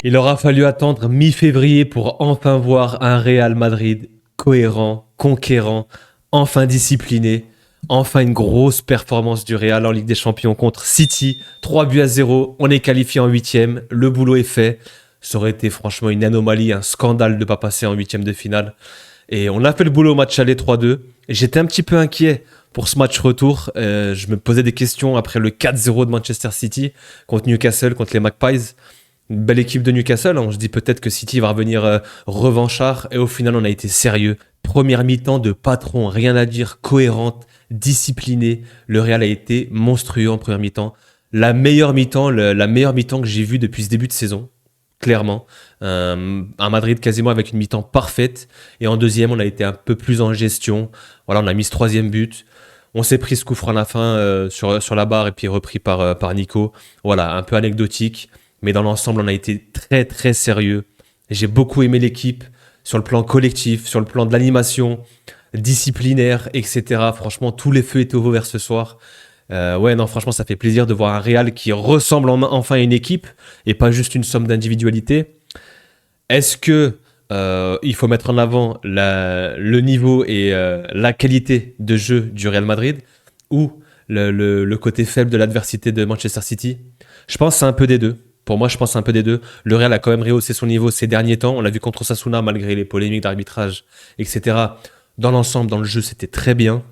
Il aura fallu attendre mi-février pour enfin voir un Real Madrid cohérent, conquérant, enfin discipliné, enfin une grosse performance du Real en Ligue des Champions contre City. 3-0, on est qualifié en huitième, le boulot est fait. Ça aurait été franchement une anomalie, un scandale de ne pas passer en huitième de finale. Et on a fait le boulot au match aller 3-2. J'étais un petit peu inquiet pour ce match retour. Je me posais des questions après le 4-0 de Manchester City contre Newcastle, contre les Magpies. Une belle équipe de Newcastle. On se dit peut-être que City va revenir revanchard. Et au final, on a été sérieux. Première mi-temps de patron, rien à dire, cohérente, disciplinée. Le Real a été monstrueux en première mi-temps. La meilleure mi-temps que j'ai vue depuis ce début de saison. Clairement. Un Madrid quasiment avec une mi-temps parfaite. Et en deuxième, on a été un peu plus en gestion. Voilà, on a mis ce troisième but. On s'est pris ce coup franc à la fin sur la barre et puis repris par Nico. Voilà, un peu anecdotique. Mais dans l'ensemble, on a été très très sérieux. J'ai beaucoup aimé l'équipe sur le plan collectif, sur le plan de l'animation, disciplinaire, etc. Franchement, tous les feux étaient au vert ce soir. Ouais, non, franchement, ça fait plaisir de voir un Real qui ressemble enfin à une équipe et pas juste une somme d'individualité. Est-ce que il faut mettre en avant le niveau et la qualité de jeu du Real Madrid ou le côté faible de l'adversité de Manchester City? Je pense que c'est un peu des deux. Pour moi, je pense que c'est un peu des deux. Le Real a quand même rehaussé son niveau ces derniers temps. On l'a vu contre Osasuna, malgré les polémiques d'arbitrage, etc. Dans l'ensemble, dans le jeu, c'était très bien.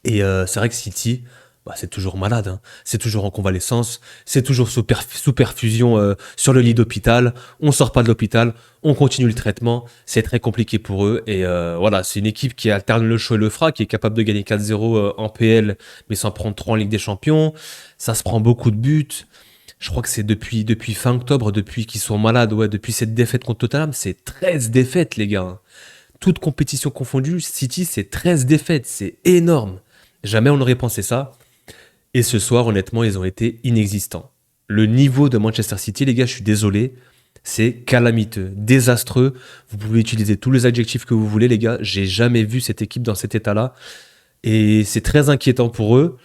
Et c'est vrai que City, bah, c'est toujours malade, hein. C'est toujours en convalescence, c'est toujours sous perfusion sur le lit d'hôpital. On sort pas de l'hôpital, on continue le traitement. C'est très compliqué pour eux. Et voilà, c'est une équipe qui alterne le chaud et le froid, qui est capable de gagner 4-0 en PL, mais sans prendre 3 en Ligue des Champions. Ça se prend beaucoup de buts. Je crois que c'est depuis fin octobre, depuis qu'ils sont malades, ouais, depuis cette défaite contre Tottenham, c'est 13 défaites, les gars. Toute compétition confondue, City, c'est 13 défaites. C'est énorme. Jamais on n'aurait pensé ça. Et ce soir, honnêtement, ils ont été inexistants. Le niveau de Manchester City, les gars, je suis désolé, c'est calamiteux, désastreux. Vous pouvez utiliser tous les adjectifs que vous voulez, les gars. J'ai jamais vu cette équipe dans cet état-là. Et c'est très inquiétant pour eux.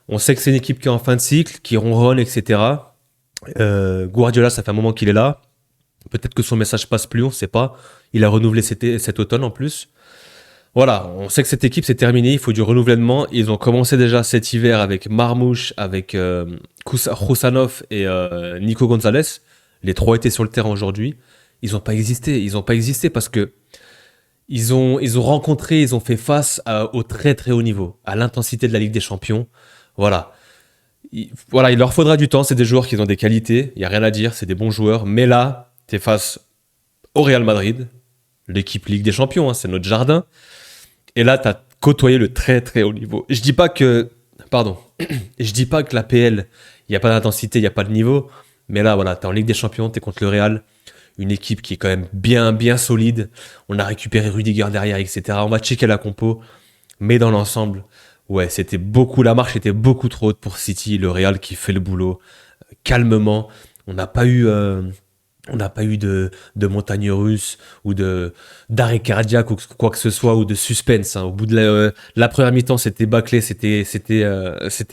On sait que c'est une équipe qui est en fin de cycle, qui ronronne, etc. Guardiola, ça fait un moment qu'il est là. Peut-être que son message passe plus, on ne sait pas. Il a renouvelé cet automne en plus. Voilà, on sait que cette équipe c'est terminé, il faut du renouvellement. Ils ont commencé déjà cet hiver avec Marmouche, avec Khoussanov et Nico Gonzalez. Les trois étaient sur le terrain aujourd'hui. Ils n'ont pas existé. Ils n'ont pas existé parce que ils ont fait face au très très haut niveau, à l'intensité de la Ligue des Champions. Voilà. Voilà, il leur faudra du temps. C'est des joueurs qui ont des qualités, il n'y a rien à dire, c'est des bons joueurs. Mais là, tu es face au Real Madrid, l'équipe Ligue des Champions, hein, c'est notre jardin. Et là, tu as côtoyé le très très haut niveau. Je dis pas que, pardon, je dis pas que la PL, il n'y a pas d'intensité, il n'y a pas de niveau. Mais là, voilà, tu es en Ligue des Champions, tu es contre le Real, une équipe qui est quand même bien bien solide. On a récupéré Rudiger derrière, etc. On va checker la compo. Mais dans l'ensemble, ouais, c'était beaucoup, la marche était beaucoup trop haute pour City, le Real qui fait le boulot calmement. On n'a pas eu, de montagne russe ou d'arrêt cardiaque ou quoi que ce soit ou de suspense, hein. Au bout de la première mi-temps, c'était bâclé, c'était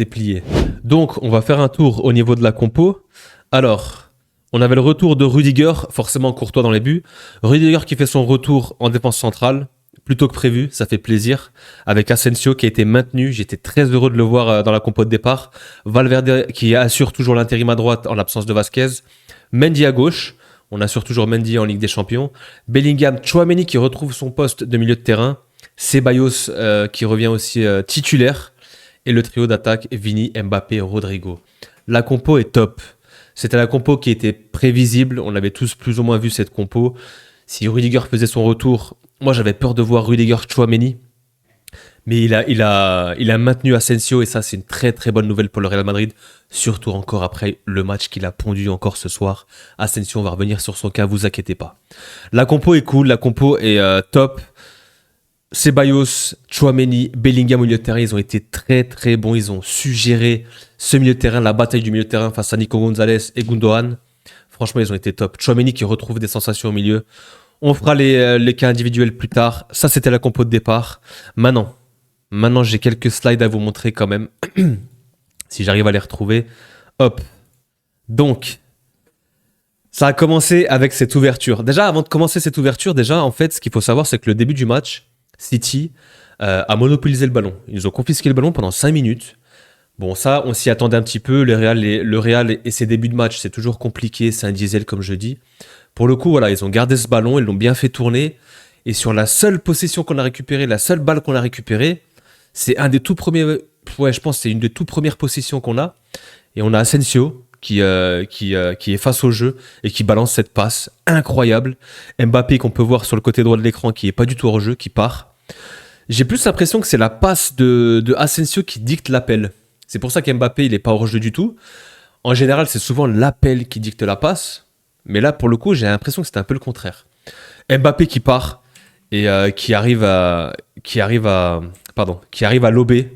plié. Donc, on va faire un tour au niveau de la compo. Alors, on avait le retour de Rudiger, forcément courtois dans les buts. Rudiger qui fait son retour en défense centrale, plutôt que prévu, ça fait plaisir. Avec Asensio qui a été maintenu, j'étais très heureux de le voir dans la compo de départ. Valverde qui assure toujours l'intérim à droite en l'absence de Vasquez. Mendy à gauche, on assure toujours Mendy en Ligue des Champions. Bellingham, Tchouaméni qui retrouve son poste de milieu de terrain. Ceballos qui revient aussi titulaire. Et le trio d'attaque, Vini, Mbappé, Rodrigo. La compo est top. C'était la compo qui était prévisible. On avait tous plus ou moins vu cette compo. Si Rudiger faisait son retour, moi j'avais peur de voir Rudiger Tchouaméni. Mais il a maintenu Asensio et ça c'est une très très bonne nouvelle pour le Real Madrid, surtout encore après le match qu'il a pondu encore ce soir. Asensio, on va revenir sur son cas, vous inquiétez pas. La compo est cool, la compo est top. Ceballos, Tchouaméni, Bellingham au milieu de terrain, ils ont été très très bons, ils ont su gérer ce milieu de terrain, la bataille du milieu de terrain face à Nico Gonzalez et Gundogan. Franchement, ils ont été top. Tchouaméni qui retrouve des sensations au milieu. On fera les cas individuels plus tard. Ça, c'était la compo de départ. Maintenant, j'ai quelques slides à vous montrer quand même. Si j'arrive à les retrouver. Hop. Donc, Ça a commencé avec cette ouverture. Déjà, avant de commencer cette ouverture, déjà, en fait, ce qu'il faut savoir, c'est que le début du match, City a monopolisé le ballon. Ils ont confisqué le ballon pendant 5 minutes. Bon, ça, on s'y attendait un petit peu. Le Real et ses débuts de match, c'est toujours compliqué. C'est un diesel, comme je dis. Pour le coup, voilà, ils ont gardé ce ballon, ils l'ont bien fait tourner. Et sur la seule possession qu'on a récupérée, la seule balle qu'on a récupérée, c'est un des tout premiers. Ouais, je pense que c'est une des toutes premières possessions qu'on a. Et on a Asensio qui est face au jeu et qui balance cette passe incroyable. Mbappé qu'on peut voir sur le côté droit de l'écran qui est pas du tout hors jeu, qui part. J'ai plus l'impression que c'est la passe de Asensio qui dicte l'appel. C'est pour ça qu'Mbappé il est pas hors jeu du tout. En général, c'est souvent l'appel qui dicte la passe. Mais là, pour le coup, j'ai l'impression que c'était un peu le contraire. Mbappé qui part et qui arrive à lober.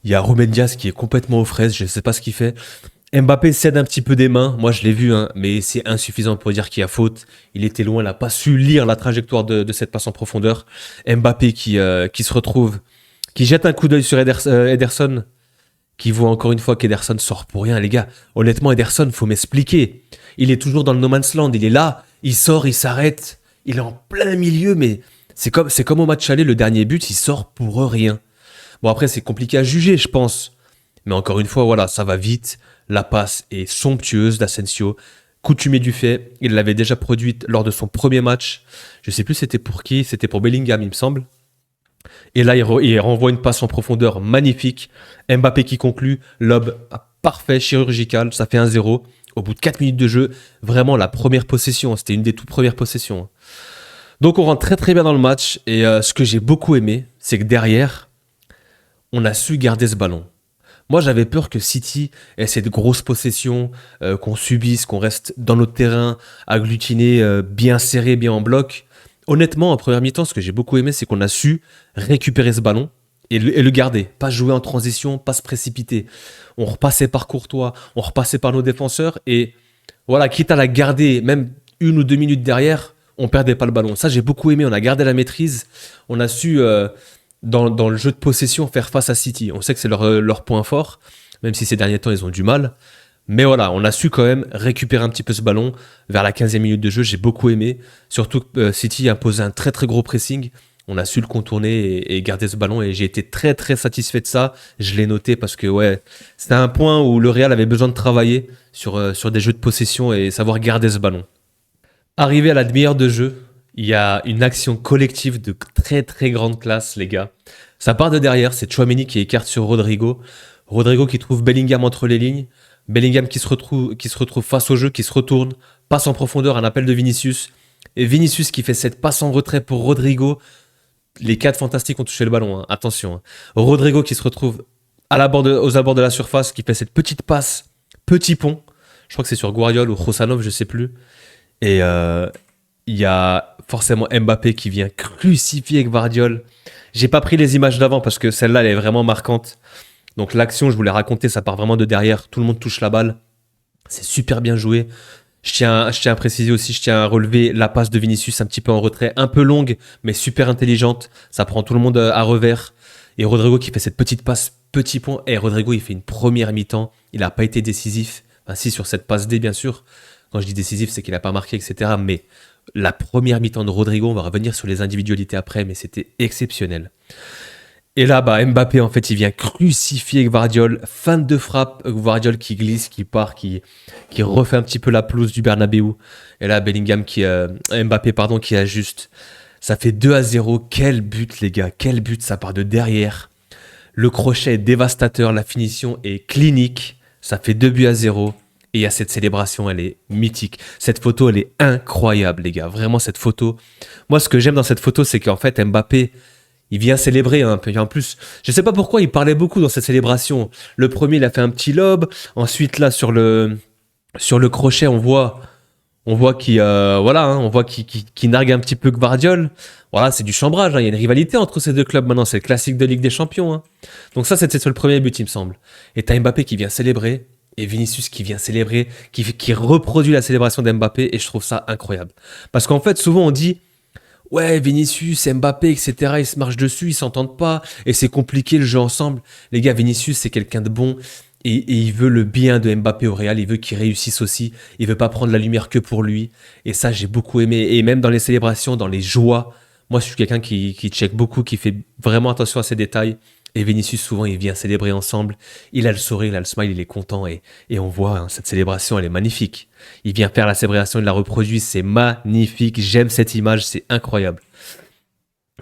Il y a Ruben Dias qui est complètement aux fraises, je ne sais pas ce qu'il fait. Mbappé cède un petit peu des mains, moi je l'ai vu, hein, mais c'est insuffisant pour dire qu'il y a faute. Il était loin, il n'a pas su lire la trajectoire de cette passe en profondeur. Mbappé qui se retrouve, qui jette un coup d'œil sur Ederson, qui voit encore une fois qu'Ederson sort pour rien, les gars. Honnêtement, Ederson, faut m'expliquer. Il est toujours dans le no man's land, il est là, il sort, il s'arrête, il est en plein milieu, mais c'est comme au match aller, le dernier but, il sort pour rien. Bon, après, c'est compliqué à juger, je pense. Mais encore une fois, voilà, ça va vite. La passe est somptueuse d'Asensio. Coutumier du fait, il l'avait déjà produite lors de son premier match. Je sais plus c'était pour qui, c'était pour Bellingham, il me semble. Et là, il renvoie une passe en profondeur magnifique. Mbappé qui conclut, lob parfait, chirurgical, ça fait 1-0. Au bout de 4 minutes de jeu, vraiment la première possession, c'était une des toutes premières possessions. Donc on rentre très très bien dans le match. Et ce que j'ai beaucoup aimé, c'est que derrière, on a su garder ce ballon. Moi, j'avais peur que City ait cette grosse possession, qu'on subisse, qu'on reste dans notre terrain, agglutiné, bien serré, bien en bloc. Honnêtement, en première mi-temps, ce que j'ai beaucoup aimé, c'est qu'on a su récupérer ce ballon et le garder. Pas jouer en transition, pas se précipiter. On repassait par Courtois, on repassait par nos défenseurs et voilà, quitte à la garder même 1 ou 2 minutes derrière, on perdait pas le ballon. Ça, j'ai beaucoup aimé. On a gardé la maîtrise. On a su... dans le jeu de possession, faire face à City. On sait que c'est leur point fort, même si ces derniers temps, ils ont du mal. Mais voilà, on a su quand même récupérer un petit peu ce ballon vers la 15e minute de jeu. J'ai beaucoup aimé. Surtout que City a imposé un très très gros pressing. On a su le contourner et garder ce ballon. Et j'ai été très très satisfait de ça. Je l'ai noté parce que ouais, c'était un point où le Real avait besoin de travailler sur des jeux de possession et savoir garder ce ballon. Arrivé à la demi-heure de jeu, il y a une action collective de très très grande classe, les gars. Ça part de derrière, c'est Tchouaméni qui écarte sur Rodrigo. Rodrigo qui trouve Bellingham entre les lignes. Bellingham qui se retrouve face au jeu, qui se retourne, passe en profondeur, un appel de Vinicius. Et Vinicius qui fait cette passe en retrait pour Rodrigo. Les 4 fantastiques ont touché le ballon, hein. Attention. Hein. Rodrigo qui se retrouve aux abords de la surface, qui fait cette petite passe, petit pont. Je crois que c'est sur Guardiola ou Rosanov, je sais plus. Et il y a forcément Mbappé qui vient crucifier Gvardiol. J'ai pas pris les images d'avant parce que celle-là, elle est vraiment marquante. Donc l'action, je vous l'ai raconté, ça part vraiment de derrière. Tout le monde touche la balle. C'est super bien joué. Je tiens à préciser aussi, je tiens à relever la passe de Vinicius un petit peu en retrait, un peu longue, mais super intelligente. Ça prend tout le monde à revers. Et Rodrigo qui fait cette petite passe, petit pont. Et Rodrigo, il fait une première mi-temps. Il n'a pas été décisif. Enfin, si, sur cette passe D, bien sûr. Quand je dis décisif, c'est qu'il n'a pas marqué, etc. Mais la première mi-temps de Rodrigo, on va revenir sur les individualités après, mais c'était exceptionnel. Et là, Mbappé, en fait, il vient crucifier Gvardiol. Fin de frappe, Gvardiol qui glisse, qui part, qui refait un petit peu la pelouse du Bernabéu. Et là, Mbappé, qui ajuste. Ça fait 2-0. Quel but, les gars. Quel but, ça part de derrière. Le crochet est dévastateur. La finition est clinique. Ça fait 2-0. Et il y a cette célébration, elle est mythique. Cette photo, elle est incroyable, les gars. Vraiment, cette photo. Moi, ce que j'aime dans cette photo, c'est qu'en fait, Mbappé, il vient célébrer un peu. En plus, je ne sais pas pourquoi il parlait beaucoup dans cette célébration. Le premier, il a fait un petit lob. Ensuite, là, sur le crochet, on voit qu'il nargue un petit peu Gvardiol. Voilà, c'est du chambrage. Hein. Il y a une rivalité entre ces deux clubs maintenant. C'est le classique de Ligue des Champions. Hein. Donc ça, c'était sur le premier but, il me semble. Et t'as Mbappé qui vient célébrer. Et Vinicius qui vient célébrer, qui reproduit la célébration d'Mbappé, et je trouve ça incroyable. Parce qu'en fait, souvent on dit « Ouais, Vinicius, Mbappé, etc., ils se marchent dessus, ils s'entendent pas, et c'est compliqué le jeu ensemble. » Les gars, Vinicius, c'est quelqu'un de bon, et il veut le bien de Mbappé au Real, il veut qu'il réussisse aussi, il veut pas prendre la lumière que pour lui. Et ça, j'ai beaucoup aimé. Et même dans les célébrations, dans les joies, moi, je suis quelqu'un qui check beaucoup, qui fait vraiment attention à ces détails. Et Vinicius, souvent, il vient célébrer ensemble. Il a le sourire, il a le smile, il est content. Et on voit, hein, cette célébration, elle est magnifique. Il vient faire la célébration, il la reproduit, c'est magnifique. J'aime cette image, c'est incroyable.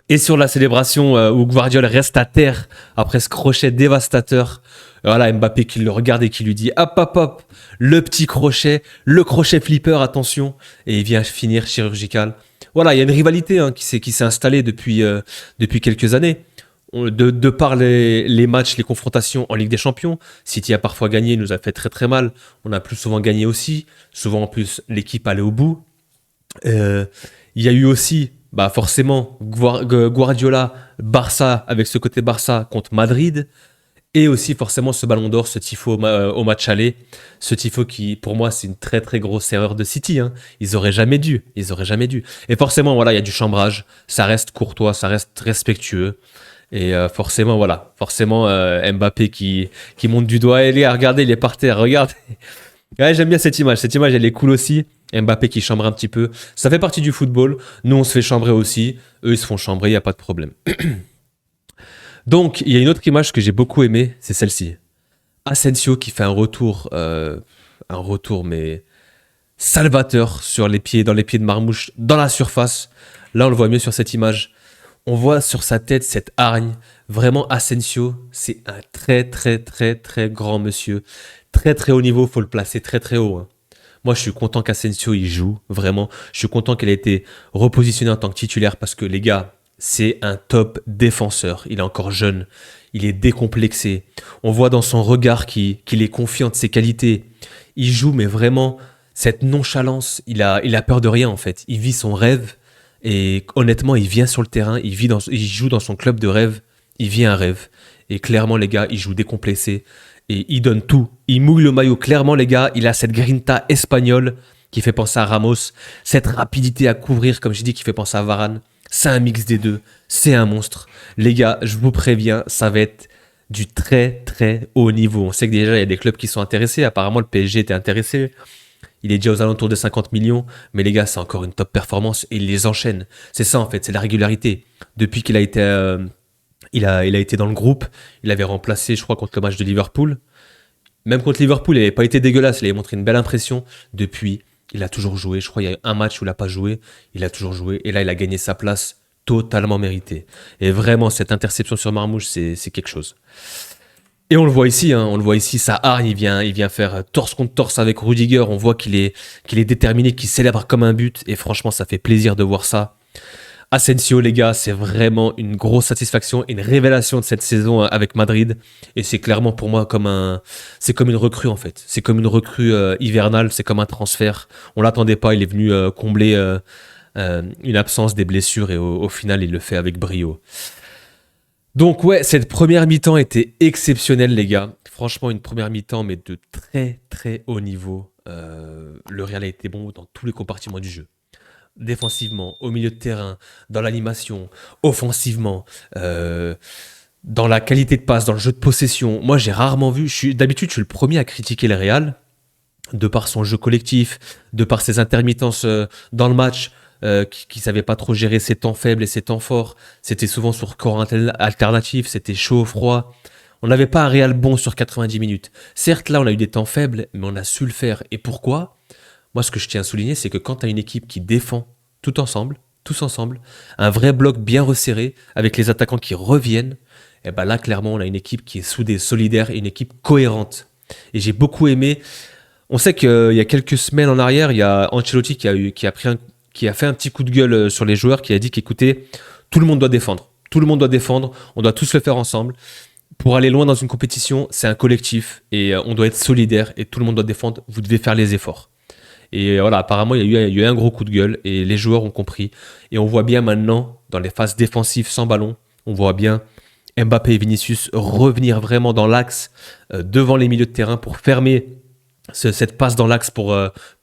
Et sur la célébration où Guardiola reste à terre après ce crochet dévastateur, voilà Mbappé qui le regarde et qui lui dit hop hop hop, le petit crochet, le crochet flipper, attention, et il vient finir chirurgical. Voilà, il y a une rivalité, hein, qui s'est installée depuis quelques années. De par les matchs, les confrontations en Ligue des Champions, City a parfois gagné, nous a fait très très mal. On a plus souvent gagné aussi. Souvent en plus, l'équipe allait au bout. Euh, Il y a eu aussi, bah forcément, Guardiola, Barça, avec ce côté Barça contre Madrid, et aussi forcément ce ballon d'or, ce tifo au match aller, ce tifo qui, pour moi, c'est une très très grosse erreur de City, hein. Ils auraient jamais dû. Et forcément, voilà, il y a du chambrage, ça reste courtois, ça reste respectueux. Et forcément, voilà, forcément, Mbappé qui monte du doigt, et les gars, regardez, il est par terre, regarde. Ouais, j'aime bien cette image, elle est cool aussi. Mbappé qui chambre un petit peu. Ça fait partie du football. Nous, on se fait chambrer aussi. Eux, ils se font chambrer, il n'y a pas de problème. Donc, il y a une autre image que j'ai beaucoup aimée, c'est celle-ci. Asensio qui fait un retour, mais salvateur dans les pieds de Marmouche, dans la surface. Là, on le voit mieux sur cette image. On voit sur sa tête cette hargne. Vraiment, Asensio, c'est un très, très, très, très grand monsieur. Très, très haut niveau, faut le placer très, très haut, hein. Moi, je suis content qu'Asensio il joue, vraiment. Je suis content qu'il ait été repositionné en tant que titulaire parce que les gars, c'est un top défenseur. Il est encore jeune, il est décomplexé. On voit dans son regard qu'il est confiant de ses qualités. Il joue, mais vraiment, cette nonchalance, il a peur de rien en fait. Il vit son rêve et honnêtement, il vient sur le terrain, il joue dans son club de rêve, il vit un rêve. Et clairement, les gars, il joue décomplexé. Et il donne tout. Il mouille le maillot. Clairement, les gars, il a cette grinta espagnole qui fait penser à Ramos. Cette rapidité à couvrir, comme j'ai dit, qui fait penser à Varane. C'est un mix des deux. C'est un monstre. Les gars, je vous préviens, ça va être du très très haut niveau. On sait que déjà, il y a des clubs qui sont intéressés. Apparemment, le PSG était intéressé. Il est déjà aux alentours de 50 millions. Mais les gars, c'est encore une top performance. Et il les enchaîne. C'est ça, en fait. C'est la régularité. Depuis qu'il a été... il a été dans le groupe. Il avait remplacé, je crois, contre le match de Liverpool. Même contre Liverpool, il n'avait pas été dégueulasse. Il avait montré une belle impression. Depuis, il a toujours joué. Je crois qu'il y a eu un match où il n'a pas joué. Il a toujours joué. Et là, il a gagné sa place totalement méritée. Et vraiment, cette interception sur Marmouche, c'est quelque chose. Et on le voit ici, hein, on le voit ici, sa hargne, il vient faire torse contre torse avec Rudiger. On voit qu'il est déterminé, qu'il célèbre comme un but. Et franchement, ça fait plaisir de voir ça. Asensio, les gars, c'est vraiment une grosse satisfaction, une révélation de cette saison avec Madrid. Et c'est clairement pour moi c'est comme une recrue en fait. C'est comme une recrue hivernale, c'est comme un transfert. On l'attendait pas, il est venu combler une absence des blessures et au final, il le fait avec brio. Donc ouais, cette première mi-temps était exceptionnelle, les gars. Franchement, une première mi-temps, mais de très très haut niveau. Le Real a été bon dans tous les compartiments du jeu, défensivement, au milieu de terrain, dans l'animation, offensivement, dans la qualité de passe, dans le jeu de possession. Moi, j'ai rarement vu. D'habitude, je suis le premier à critiquer le Real, de par son jeu collectif, de par ses intermittences dans le match, qui ne savait pas trop gérer ses temps faibles et ses temps forts. C'était souvent sur corps alternatif, c'était chaud, froid. On n'avait pas un Real bon sur 90 minutes. Certes, là, on a eu des temps faibles, mais on a su le faire. Et pourquoi ? Moi, ce que je tiens à souligner, c'est que quand tu as une équipe qui défend tous ensemble, un vrai bloc bien resserré, avec les attaquants qui reviennent, et ben là, clairement, on a une équipe qui est soudée, solidaire, et une équipe cohérente. Et j'ai beaucoup aimé. On sait qu'il y a quelques semaines en arrière, il y a Ancelotti qui a fait un petit coup de gueule sur les joueurs, qui a dit qu'écoutez, tout le monde doit défendre. Tout le monde doit défendre, on doit tous le faire ensemble. Pour aller loin dans une compétition, c'est un collectif, et on doit être solidaire, et tout le monde doit défendre, vous devez faire les efforts. Et voilà, apparemment, il y a eu un gros coup de gueule et les joueurs ont compris. Et on voit bien maintenant, dans les phases défensives sans ballon, on voit bien Mbappé et Vinicius revenir vraiment dans l'axe, devant les milieux de terrain pour fermer cette passe dans l'axe pour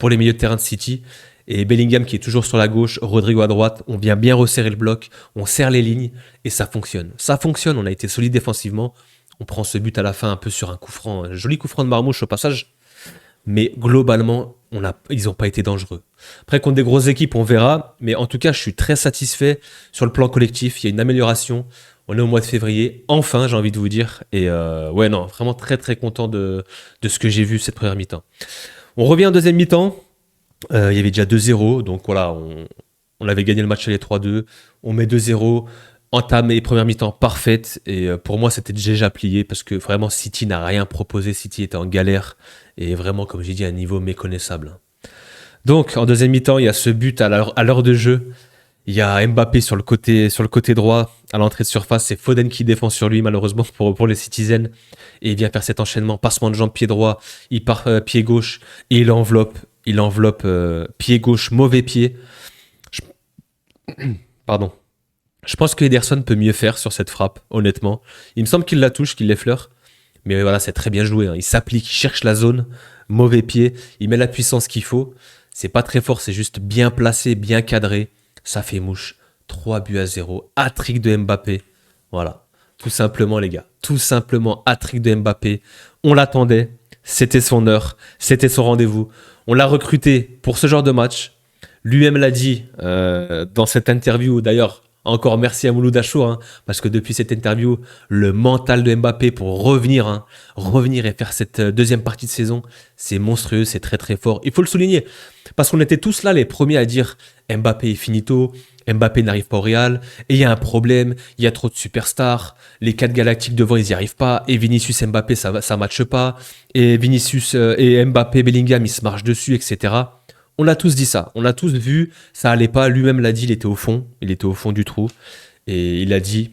les milieux de terrain de City. Et Bellingham qui est toujours sur la gauche, Rodrigo à droite, on vient bien resserrer le bloc, on serre les lignes et ça fonctionne. Ça fonctionne, on a été solide défensivement, On prend ce but à la fin un peu sur un coup franc. Un joli coup franc de Marmouche au passage. Mais globalement, ils n'ont pas été dangereux. Après, contre des grosses équipes, on verra. Mais en tout cas, je suis très satisfait sur le plan collectif. Il y a une amélioration. On est au mois de février. Enfin, j'ai envie de vous dire. Et ouais, non, vraiment très très content de ce que j'ai vu cette première mi-temps. On revient en deuxième mi-temps. Il y avait déjà 2-0. Donc voilà, on avait gagné le match à les 3-2. On met 2-0. Entame et première mi-temps parfaite. Et pour moi, c'était déjà plié parce que vraiment, City n'a rien proposé. City était en galère. Et vraiment, comme j'ai dit, à un niveau méconnaissable. Donc, en deuxième mi-temps, il y a ce but à l'heure de jeu. Il y a Mbappé sur le côté droit, à l'entrée de surface. C'est Foden qui défend sur lui, malheureusement, pour les Citizens. Et il vient faire cet enchaînement. Passement de jambe, pied droit. Il part pied gauche. Et il enveloppe. Pied gauche, mauvais pied. Je- Pardon. Je pense que Ederson peut mieux faire sur cette frappe, honnêtement. Il me semble qu'il la touche, qu'il l'effleure. Mais voilà, c'est très bien joué. Hein. Il s'applique, il cherche la zone. Mauvais pied. Il met la puissance qu'il faut. C'est pas très fort, c'est juste bien placé, bien cadré. Ça fait mouche. 3-0. Hat-trick de Mbappé. Voilà. Tout simplement, les gars. Tout simplement, hat-trick de Mbappé. On l'attendait. C'était son heure. C'était son rendez-vous. On l'a recruté pour ce genre de match. Lui-même l'a dit dans cette interview. D'ailleurs, encore merci à Mouloud Achour, hein, parce que depuis cette interview, le mental de Mbappé pour revenir et faire cette deuxième partie de saison, c'est monstrueux, c'est très très fort. Il faut le souligner, parce qu'on était tous là les premiers à dire Mbappé est finito, Mbappé n'arrive pas au Real, et il y a un problème, il y a trop de superstars, les 4 galactiques devant ils n'y arrivent pas, et Vinicius Mbappé ça matche pas, et Vinicius et Mbappé Bellingham ils se marchent dessus, etc. On a tous dit ça, on a tous vu, ça allait pas, lui-même l'a dit, il était au fond du trou, et il a dit,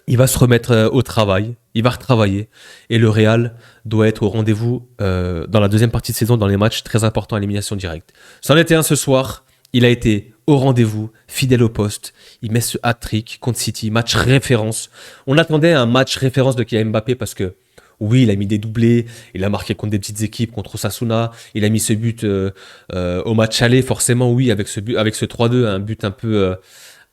il va se remettre au travail, il va retravailler, et le Real doit être au rendez-vous dans la deuxième partie de saison, dans les matchs très importants à élimination directe. C'en était un ce soir, il a été au rendez-vous, fidèle au poste, il met ce hat-trick contre City, match référence. On attendait un match référence de Kylian Mbappé parce que oui, il a mis des doublés, il a marqué contre des petites équipes, contre Osasuna, il a mis ce but au match aller, forcément oui, avec ce 3-2, un but un peu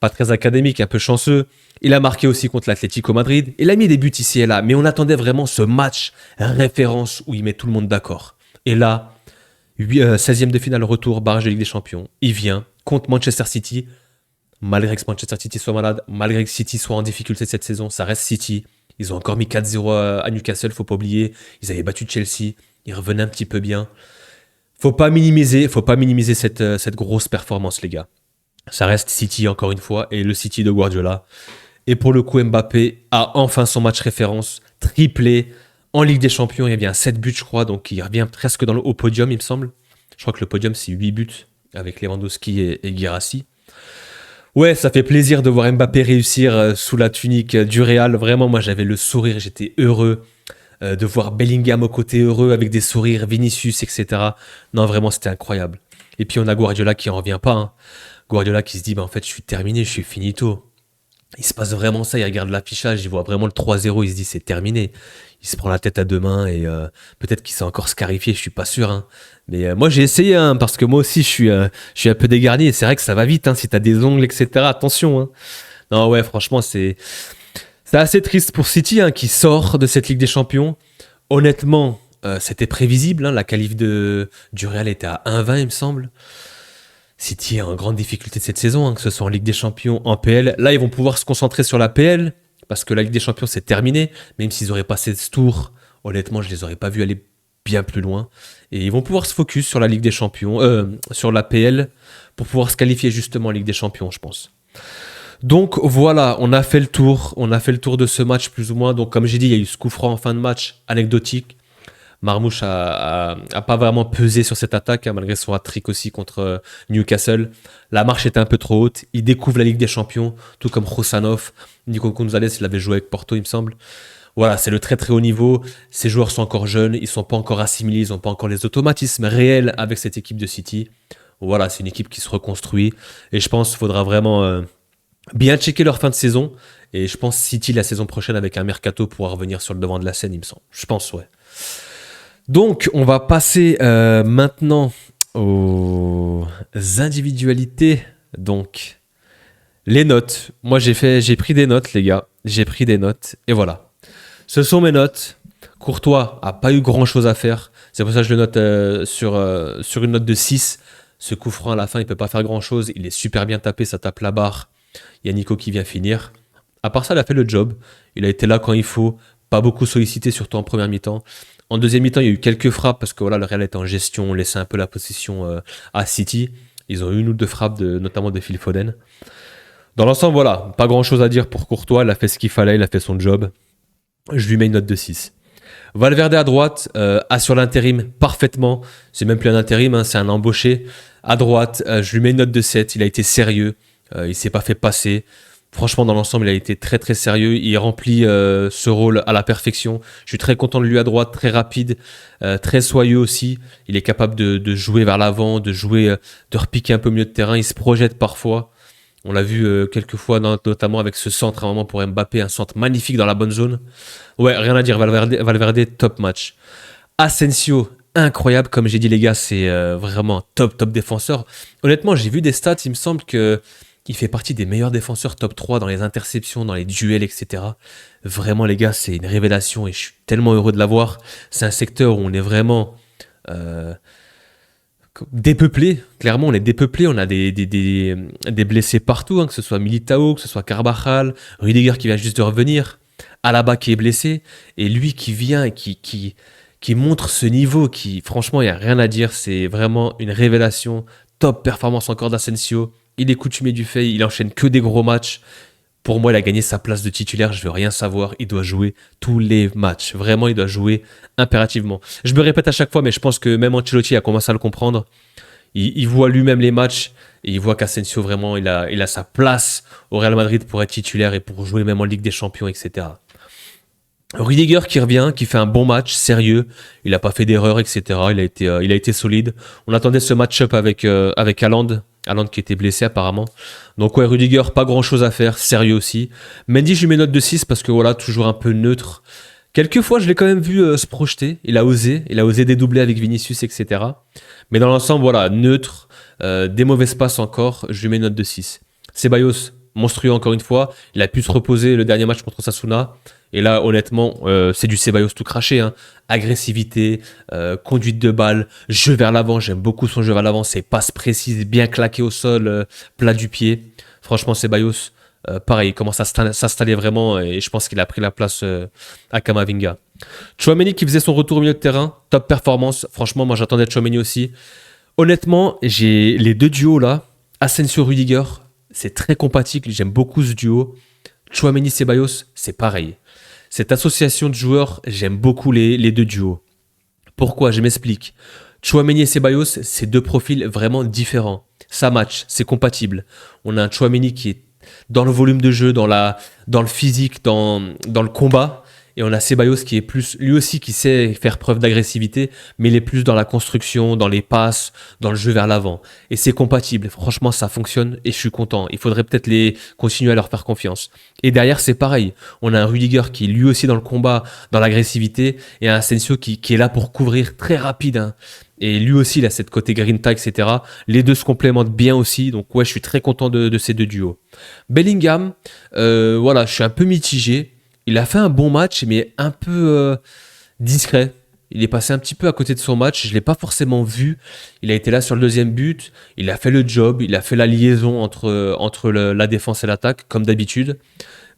pas très académique, un peu chanceux. Il a marqué aussi contre l'Atlético Madrid, il a mis des buts ici et là, mais on attendait vraiment ce match référence où il met tout le monde d'accord. Et là, 16e de finale retour, barrage de Ligue des Champions, il vient contre Manchester City, malgré que Manchester City soit malade, malgré que City soit en difficulté cette saison, ça reste City. Ils ont encore mis 4-0 à Newcastle, faut pas oublier. Ils avaient battu Chelsea, ils revenaient un petit peu bien. Faut pas minimiser cette grosse performance, les gars. Ça reste City encore une fois, et le City de Guardiola. Et pour le coup, Mbappé a enfin son match référence, triplé en Ligue des Champions. Il y a bien 7 buts, je crois, donc il revient presque au podium, il me semble. Je crois que le podium, c'est 8 buts, avec Lewandowski et Guirassy. Ouais, ça fait plaisir de voir Mbappé réussir sous la tunique du Real. Vraiment, moi, j'avais le sourire, j'étais heureux de voir Bellingham au côté heureux avec des sourires, Vinicius, etc. Non, vraiment, c'était incroyable. Et puis, on a Guardiola qui en revient pas. Hein. Guardiola qui se dit, bah, en fait, je suis terminé, je suis finito. Il se passe vraiment ça, il regarde l'affichage, il voit vraiment le 3-0, il se dit, c'est terminé. Il se prend la tête à deux mains et peut-être qu'il s'est encore scarifié, je suis pas sûr. Hein. Mais moi j'ai essayé, hein, parce que moi aussi je suis un peu dégarni et c'est vrai que ça va vite, hein, si t'as des ongles, etc. Attention. Hein. Non ouais, franchement c'est assez triste pour City hein, qui sort de cette Ligue des Champions. Honnêtement, c'était prévisible, hein, la qualif du Real était à 1,20 il me semble. City est en grande difficulté cette saison, hein, que ce soit en Ligue des Champions, en PL. Là ils vont pouvoir se concentrer sur la PL, parce que la Ligue des Champions c'est terminé, même s'ils auraient passé ce tour, honnêtement je les aurais pas vus aller bien plus loin. Et ils vont pouvoir se focus sur la Ligue des Champions, sur la PL, pour pouvoir se qualifier justement en Ligue des Champions, je pense. Donc voilà, on a fait le tour de ce match plus ou moins. Donc comme j'ai dit, il y a eu ce coup franc en fin de match, anecdotique. Marmouche a pas vraiment pesé sur cette attaque, hein, malgré son hat-trick aussi contre Newcastle. La marche était un peu trop haute. Il découvre la Ligue des Champions, tout comme Rosanov. Nico Gonzalez, il avait joué avec Porto, il me semble. Voilà, c'est le très très haut niveau. Ces joueurs sont encore jeunes, ils sont pas encore assimilés, ils n'ont pas encore les automatismes réels avec cette équipe de City. Voilà, c'est une équipe qui se reconstruit. Et je pense qu'il faudra vraiment bien checker leur fin de saison. Et je pense City la saison prochaine avec un mercato pourra revenir sur le devant de la scène, il me semble. Je pense, ouais. Donc, on va passer maintenant aux individualités. Donc, les notes. Moi, j'ai pris des notes, les gars. J'ai pris des notes. Et voilà. Ce sont mes notes. Courtois a pas eu grand-chose à faire. C'est pour ça que je le note sur une note de 6. Ce coup franc à la fin, il peut pas faire grand-chose. Il est super bien tapé, ça tape la barre. Il y a Nico qui vient finir. À part ça, il a fait le job. Il a été là quand il faut. Pas beaucoup sollicité, surtout en première mi-temps. En deuxième mi-temps, il y a eu quelques frappes parce que voilà, le Real était en gestion, on laissait un peu la possession à City. Ils ont eu une ou deux frappes, notamment de Phil Foden. Dans l'ensemble, voilà, pas grand-chose à dire pour Courtois. Il a fait ce qu'il fallait, il a fait son job. Je lui mets une note de 6. Valverde à droite assure l'intérim parfaitement. C'est même plus un intérim, hein, c'est un embauché. À droite, je lui mets une note de 7. Il a été sérieux. Il s'est pas fait passer. Franchement, dans l'ensemble, il a été très très sérieux. Il remplit ce rôle à la perfection. Je suis très content de lui à droite, très rapide, très soyeux aussi. Il est capable de jouer vers l'avant, de jouer, de repiquer un peu mieux de terrain. Il se projette parfois. On l'a vu quelques fois, notamment avec ce centre à un moment pour Mbappé, un centre magnifique dans la bonne zone. Ouais, rien à dire. Valverde, top match. Asensio, incroyable. Comme j'ai dit, les gars, c'est vraiment top défenseur. Honnêtement, j'ai vu des stats. Il me semble que il fait partie des meilleurs défenseurs top 3 dans les interceptions, dans les duels, etc. Vraiment, les gars, c'est une révélation et je suis tellement heureux de l'avoir. C'est un secteur où on est vraiment dépeuplé. Clairement, on est dépeuplé. On a des blessés partout, hein, que ce soit Militao, que ce soit Carvajal, Rudiger qui vient juste de revenir, Alaba qui est blessé, et lui qui vient et qui montre ce niveau qui, franchement, il n'y a rien à dire. C'est vraiment une révélation. Top performance encore d'Asensio. Il est coutumier du fait, il enchaîne que des gros matchs. Pour moi, il a gagné sa place de titulaire, je veux rien savoir. Il doit jouer tous les matchs. Vraiment, il doit jouer impérativement. Je me répète à chaque fois, mais je pense que même Ancelotti a commencé à le comprendre. Il voit lui-même les matchs et il voit qu'Asensio, vraiment, il a sa place au Real Madrid pour être titulaire et pour jouer même en Ligue des Champions, etc. Rudiger qui revient, qui fait un bon match, sérieux. Il n'a pas fait d'erreur, etc. Il a été solide. On attendait ce match-up avec Haaland. Haaland qui était blessé apparemment. Donc ouais, Rudiger, pas grand-chose à faire, sérieux aussi. Mendy, je lui mets note de 6 parce que voilà, toujours un peu neutre. Quelquefois, je l'ai quand même vu se projeter. Il a osé dédoubler avec Vinicius, etc. Mais dans l'ensemble, voilà, neutre. Des mauvaises passes encore, je lui mets note de 6. Ceballos, monstrueux encore une fois. Il a pu se reposer le dernier match contre Sasuna. Et là, honnêtement, c'est du Ceballos tout craché. Hein. Agressivité, conduite de balle, jeu vers l'avant. J'aime beaucoup son jeu vers l'avant. Ses passes précises, bien claquées au sol, plat du pied. Franchement, Ceballos, pareil, il commence à s'installer vraiment. Et je pense qu'il a pris la place à Camavinga. Tchouaméni qui faisait son retour au milieu de terrain. Top performance. Franchement, moi, j'attendais Tchouaméni aussi. Honnêtement, j'ai les deux duos là. Asensio-Rudiger, c'est très compatible. J'aime beaucoup ce duo. Tchouaméni-Ceballos, c'est pareil. Cette association de joueurs, j'aime beaucoup les deux duos. Pourquoi? Je m'explique. Tchouaméni et Ceballos, c'est deux profils vraiment différents. Ça match, c'est compatible. On a un Tchouaméni qui est dans le volume de jeu, dans le physique, dans le combat. Et on a Ceballos qui est plus, lui aussi qui sait faire preuve d'agressivité, mais il est plus dans la construction, dans les passes, dans le jeu vers l'avant. Et c'est compatible. Franchement, ça fonctionne et je suis content. Il faudrait peut-être continuer à leur faire confiance. Et derrière, c'est pareil. On a un Rudiger qui est lui aussi dans le combat, dans l'agressivité, et un Asensio qui est là pour couvrir très rapide. Hein. Et lui aussi, il a cette côté grinta, etc. Les deux se complémentent bien aussi. Donc ouais, je suis très content de ces deux duos. Bellingham, voilà, je suis un peu mitigé. Il a fait un bon match, mais un peu discret. Il est passé un petit peu à côté de son match. Je ne l'ai pas forcément vu. Il a été là sur le deuxième but. Il a fait le job. Il a fait la liaison entre la défense et l'attaque, comme d'habitude.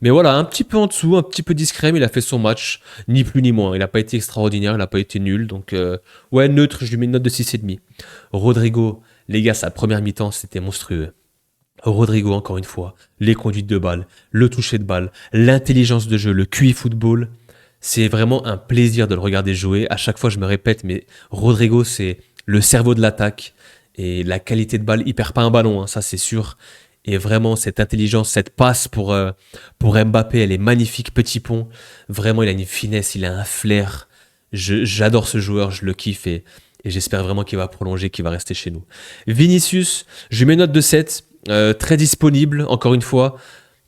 Mais voilà, un petit peu en dessous, un petit peu discret, mais il a fait son match. Ni plus ni moins. Il n'a pas été extraordinaire. Il n'a pas été nul. Donc, ouais, neutre. Je lui mets une note de 6,5. Rodrigo, les gars, sa première mi-temps, c'était monstrueux. Rodrigo, encore une fois, les conduites de balle, le toucher de balle, l'intelligence de jeu, le QI football, c'est vraiment un plaisir de le regarder jouer. À chaque fois, je me répète, mais Rodrigo, c'est le cerveau de l'attaque et la qualité de balle. Il perd pas un ballon, hein, ça c'est sûr. Et vraiment, cette intelligence, cette passe pour Mbappé, elle est magnifique, petit pont. Vraiment, il a une finesse, il a un flair. J'adore ce joueur, je le kiffe et j'espère vraiment qu'il va prolonger, qu'il va rester chez nous. Vinicius, je lui mets une note de 7. Très disponible, encore une fois.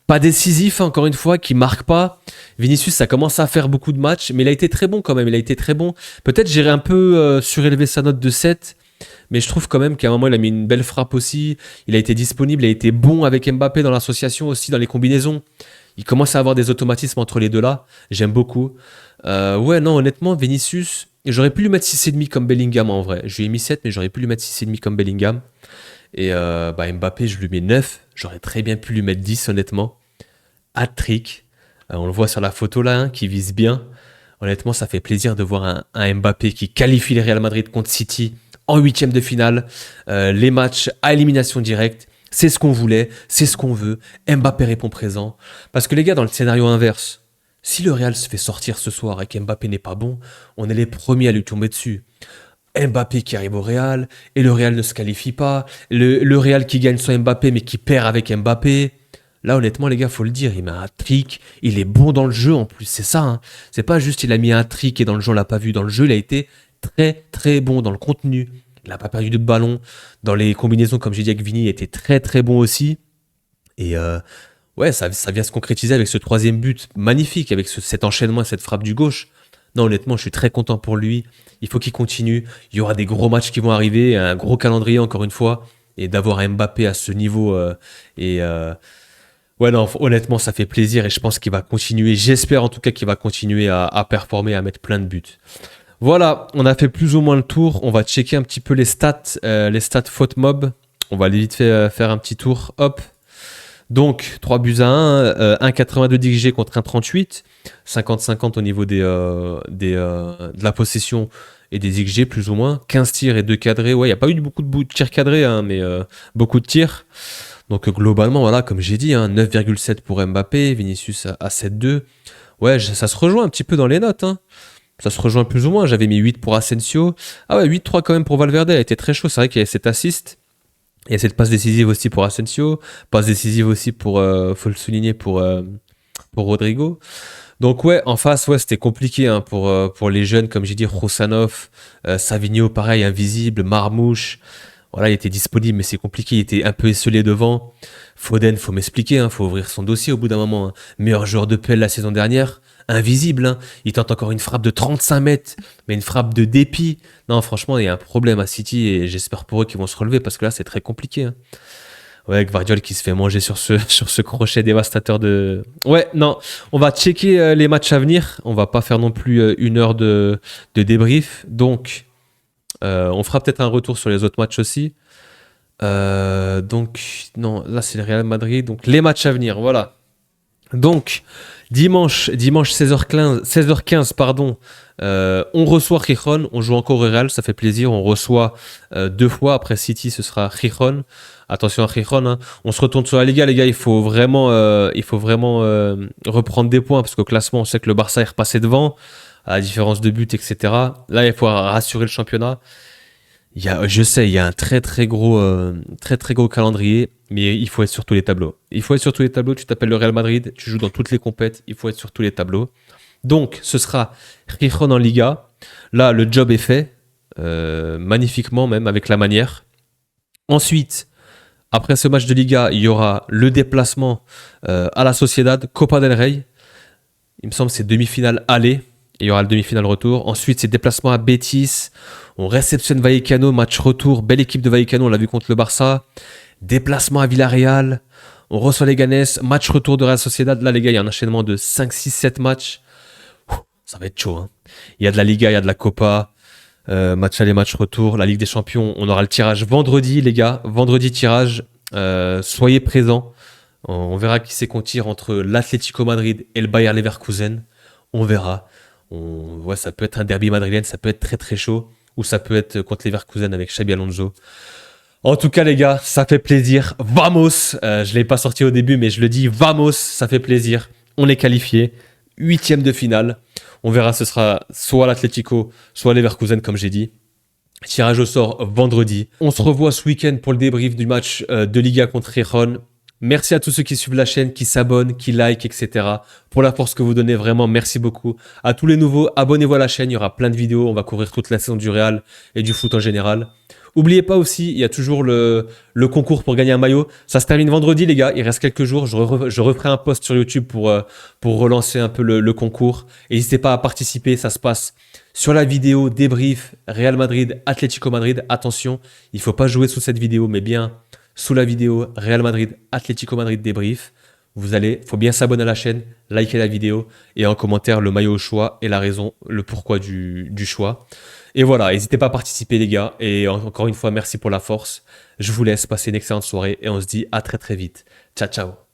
Pas décisif, encore une fois, qui marque pas. Vinicius, ça commence à faire beaucoup de matchs, mais il a été très bon quand même. Il a été très bon. Peut-être j'irai un peu surélever sa note de 7, mais je trouve quand même qu'à un moment, il a mis une belle frappe aussi. Il a été disponible, il a été bon avec Mbappé dans l'association aussi, dans les combinaisons. Il commence à avoir des automatismes entre les deux là. J'aime beaucoup. Ouais, non, honnêtement, Vinicius, j'aurais pu lui mettre 6,5 comme Bellingham en vrai. Je lui ai mis 7, mais j'aurais pu lui mettre 6,5 comme Bellingham. Et Mbappé, je lui mets 9. J'aurais très bien pu lui mettre 10, honnêtement. Hat-trick. On le voit sur la photo là, hein, qui vise bien. Honnêtement, ça fait plaisir de voir un Mbappé qui qualifie le Real Madrid contre City en huitième de finale. Les matchs à élimination directe. C'est ce qu'on voulait, c'est ce qu'on veut. Mbappé répond présent. Parce que les gars, dans le scénario inverse, si le Real se fait sortir ce soir et qu'Mbappé n'est pas bon, on est les premiers à lui tomber dessus. Mbappé qui arrive au Real, et le Real ne se qualifie pas. Le Real qui gagne sans Mbappé, mais qui perd avec Mbappé. Là, honnêtement, les gars, faut le dire, il met un trick. Il est bon dans le jeu en plus, c'est ça. Hein. C'est pas juste il a mis un trick et dans le jeu, on l'a pas vu. Dans le jeu, il a été très, très bon dans le contenu. Il n'a pas perdu de ballon. Dans les combinaisons, comme j'ai dit avec Vini, il était très, très bon aussi. Et ouais, ça vient se concrétiser avec ce troisième but magnifique, avec cet enchaînement et cette frappe du gauche. Non, honnêtement, je suis très content pour lui. Il faut qu'il continue. Il y aura des gros matchs qui vont arriver, un gros calendrier encore une fois. Et d'avoir un Mbappé à ce niveau ouais, non, honnêtement, ça fait plaisir et je pense qu'il va continuer. J'espère en tout cas qu'il va continuer à performer, à mettre plein de buts. Voilà, on a fait plus ou moins le tour. On va checker un petit peu les stats faute mob. On va aller vite fait faire un petit tour. Hop. Donc, 3 buts à 1, 1,82 d'XG contre 1,38. 50-50 au niveau de la possession et des XG, plus ou moins. 15 tirs et 2 cadrés. Ouais, il n'y a pas eu beaucoup de tirs cadrés, hein, mais beaucoup de tirs. Donc globalement, voilà, comme j'ai dit, hein, 9,7 pour Mbappé, Vinicius à 7,2. Ouais, ça se rejoint un petit peu dans les notes. Hein. Ça se rejoint plus ou moins. J'avais mis 8 pour Asensio. Ah ouais, 8-3 quand même pour Valverde. Elle était très chaud. C'est vrai qu'il y avait cet assist. Il y a cette passe décisive aussi pour Asensio. Passe décisive aussi pour, faut le souligner, pour Rodrigo. Donc ouais, en face, ouais, c'était compliqué hein, pour les jeunes, comme j'ai dit, Roussanov, Savigno, pareil, invisible, Marmouche. Voilà, il était disponible, mais c'est compliqué. Il était un peu esselé devant. Foden, faut m'expliquer, hein, faut ouvrir son dossier au bout d'un moment. Hein. Meilleur joueur de PL la saison dernière, invisible. Hein. Il tente encore une frappe de 35 mètres, mais une frappe de dépit. Non, franchement, il y a un problème à City et j'espère pour eux qu'ils vont se relever parce que là, c'est très compliqué. Hein. Ouais, Gvardiol qui se fait manger sur ce crochet dévastateur de... Ouais, non, on va checker les matchs à venir. On va pas faire non plus une heure de débrief. Donc, on fera peut-être un retour sur les autres matchs aussi. Donc, non, là c'est le Real Madrid. Donc, les matchs à venir, voilà. Donc, dimanche 16h15, pardon, on reçoit Gijón, on joue encore au Real, ça fait plaisir. On reçoit 2 fois, après City, ce sera Gijón. Attention à Gijón, hein. On se retourne sur la Liga, les gars. Il faut vraiment reprendre des points parce qu'au classement, on sait que le Barça est repassé devant, à la différence de but, etc. Là, il faut rassurer le championnat. Je sais, il y a un très très gros calendrier, mais il faut être sur tous les tableaux. Il faut être sur tous les tableaux. Tu t'appelles le Real Madrid, tu joues dans toutes les compètes. Il faut être sur tous les tableaux. Donc, ce sera Gijón en Liga. Là, le job est fait, magnifiquement même avec la manière. Ensuite, après ce match de Liga, il y aura le déplacement à la Sociedad, Copa del Rey. Il me semble que c'est demi-finale aller. Et il y aura le demi-finale retour. Ensuite, c'est déplacement à Betis. On réceptionne Vallecano, match retour. Belle équipe de Vallecano, on l'a vu contre le Barça. Déplacement à Villarreal. On reçoit les Ganes. Match retour de Real Sociedad. Là, les gars, il y a un enchaînement de 5, 6, 7 matchs. Ça va être chaud. Hein. Il y a de la Liga, il y a de la Copa. Match aller, match retour. La Ligue des Champions, on aura le tirage vendredi, les gars. Vendredi, tirage. Soyez présents. On verra qui c'est qu'on tire entre l'Atlético Madrid et le Bayer Leverkusen. On verra. Ouais, ça peut être un derby madrilène, ça peut être très très chaud. Ou ça peut être contre Leverkusen avec Xabi Alonso. En tout cas, les gars, ça fait plaisir. Vamos. Je ne l'ai pas sorti au début, mais je le dis. Vamos, ça fait plaisir. On est qualifié. 8e de finale. On verra, ce sera soit l'Atlético, soit Leverkusen, comme j'ai dit. Tirage au sort vendredi. On se revoit ce week-end pour le débrief du match de Liga contre Gijón. Merci à tous ceux qui suivent la chaîne, qui s'abonnent, qui like, etc. Pour la force que vous donnez, vraiment, merci beaucoup. À tous les nouveaux, abonnez-vous à la chaîne, il y aura plein de vidéos. On va couvrir toute la saison du Real et du foot en général. N'oubliez pas aussi, il y a toujours le concours pour gagner un maillot. Ça se termine vendredi, les gars. Il reste quelques jours. Je referai un post sur YouTube pour relancer un peu le concours. Et n'hésitez pas à participer. Ça se passe sur la vidéo débrief Real Madrid, Atlético Madrid. Attention, il ne faut pas jouer sous cette vidéo, mais bien sous la vidéo Real Madrid, Atlético Madrid débrief. Faut bien s'abonner à la chaîne, liker la vidéo et en commentaire le maillot au choix et la raison, le pourquoi du choix. Et voilà, n'hésitez pas à participer les gars. Et encore une fois, merci pour la force. Je vous laisse passer une excellente soirée et on se dit à très très vite. Ciao ciao.